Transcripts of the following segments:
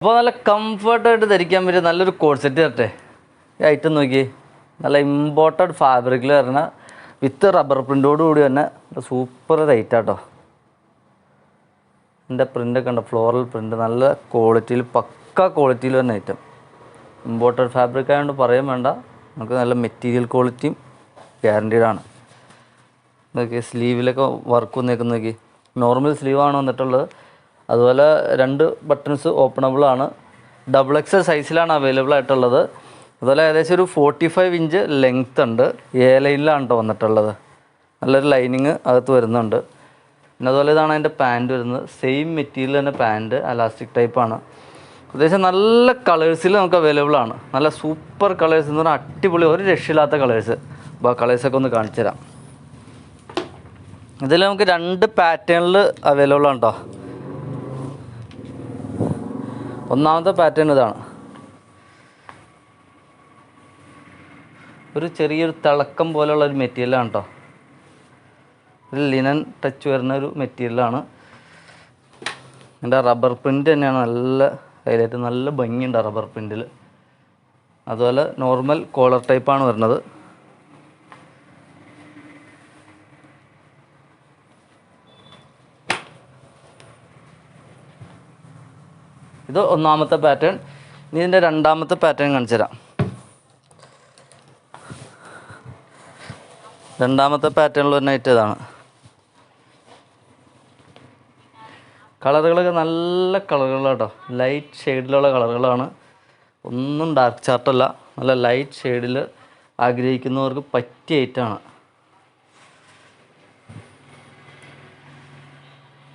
അപ്പോൾ നല്ല കംഫർട്ടായിട്ട് ധരിക്കാൻ പറ്റിയ നല്ലൊരു കോഡ് സെറ്റ് തരട്ടെ. ഈ ഐറ്റം നോക്കി, നല്ല ഇമ്പോർട്ടഡ് ഫാബ്രിക്കിൽ വരുന്ന വിത്ത് റബ്ബർ പ്രിൻ്റോട് കൂടി തന്നെ സൂപ്പർ റേറ്റാട്ടോ. എൻ്റെ പ്രിൻ്റൊക്കെ ഉണ്ട്, ഫ്ലോറൽ പ്രിൻ്റ്, നല്ല ക്വാളിറ്റിയിൽ, പക്ക ക്വാളിറ്റിയിൽ വരുന്ന ഐറ്റം. ഇമ്പോർട്ടഡ് ഫാബ്രിക് ആയതുകൊണ്ട് പറയാൻ വേണ്ട, നമുക്ക് നല്ല മെറ്റീരിയൽ ക്വാളിറ്റിയും ഗ്യാരണ്ടീഡാണ്. നോക്കി സ്ലീവിലൊക്കെ വർക്ക് വന്നേക്കുന്ന നോക്കി, നോർമൽ സ്ലീവാണ് വന്നിട്ടുള്ളത്. അതുപോലെ 2 ബട്ടൺസ് ഓപ്പണബിൾ ആണ്. XXL സൈസിലാണ് അവൈലബിൾ ആയിട്ടുള്ളത്. അതുപോലെ ഏകദേശം ഒരു 45 ഇഞ്ച് ലെങ്ത് ഉണ്ട്. ലൈനിലാണ് കേട്ടോ വന്നിട്ടുള്ളത്. നല്ലൊരു ലൈനിങ് അകത്ത് വരുന്നുണ്ട്. പിന്നെ അതുപോലെ ഇതാണ് അതിൻ്റെ പാൻറ്റ് വരുന്നത്. സെയിം മെറ്റീരിയൽ തന്നെ പാൻറ്റ്, അലാസ്റ്റിക് ടൈപ്പാണ്. ഏകദേശം നല്ല കളേഴ്സിൽ നമുക്ക് അവൈലബിൾ ആണ്. നല്ല സൂപ്പർ കളേഴ്സ് എന്ന് പറഞ്ഞാൽ അടിപൊളി, ഒരു രക്ഷയില്ലാത്ത കളേഴ്സ്. അപ്പോൾ ആ കളേഴ്സൊക്കെ ഒന്ന് കാണിച്ചു തരാം. ഇതിൽ നമുക്ക് 2 പാറ്റേണിൽ അവൈലബിൾ ആണ് കേട്ടോ. ഒന്നാമത്തെ പാറ്റേൺ ഇതാണ്, ഒരു ചെറിയൊരു തിളക്കം പോലെയുള്ളൊരു മെറ്റീരിയലാണ് കേട്ടോ. ഒരു ലിനൻ ടച്ച് വരുന്ന ഒരു മെറ്റീരിയലാണ്. എൻ്റെ റബ്ബർ പ്രിൻ്റ് തന്നെയാണ് നല്ല ഹൈലൈറ്റ്, നല്ല ഭംഗിയുണ്ട് റബ്ബർ പ്രിൻറ്റിൽ. അതുപോലെ നോർമൽ കോളർ ടൈപ്പാണ് വരുന്നത്. ഇത് ഒന്നാമത്തെ പാറ്റേൺ. ഇനി ഇതിൻ്റെ രണ്ടാമത്തെ പാറ്റേൺ കാണിച്ചു തരാം. രണ്ടാമത്തെ പാറ്റേണിൽ വരുന്ന ഐറ്റം ഇതാണ്. കളറുകളൊക്കെ നല്ല കളറുകളാണ് കേട്ടോ, ലൈറ്റ് ഷെയ്ഡിലുള്ള കളറുകളാണ്. ഒന്നും ഡാർക്ക് ചാർട്ടല്ല, നല്ല ലൈറ്റ് ഷെയ്ഡിൽ ആഗ്രഹിക്കുന്നവർക്ക് പറ്റിയ ഐറ്റമാണ്.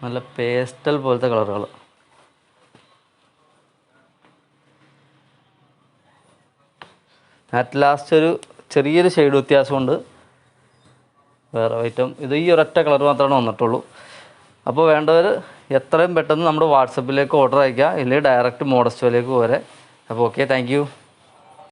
നല്ല പേസ്റ്റൽ പോലത്തെ കളറുകൾ. അറ്റ് ലാസ്റ്റ് ഒരു ചെറിയൊരു ഷെയ്ഡ് വ്യത്യാസമുണ്ട്. വേറെ ഐറ്റം ഇത് ഈ ഒരൊറ്റ കളർ മാത്രമാണ് വന്നിട്ടുള്ളൂ. അപ്പോൾ വേണ്ടവർ എത്രയും പെട്ടെന്ന് നമ്മുടെ വാട്സപ്പിലേക്ക് ഓർഡർ അയക്കുക, ഇല്ലെങ്കിൽ ഡയറക്റ്റ് മോഡസ്റ്റോയിലേക്ക് പോരെ. അപ്പോൾ ഓക്കെ, താങ്ക് യു.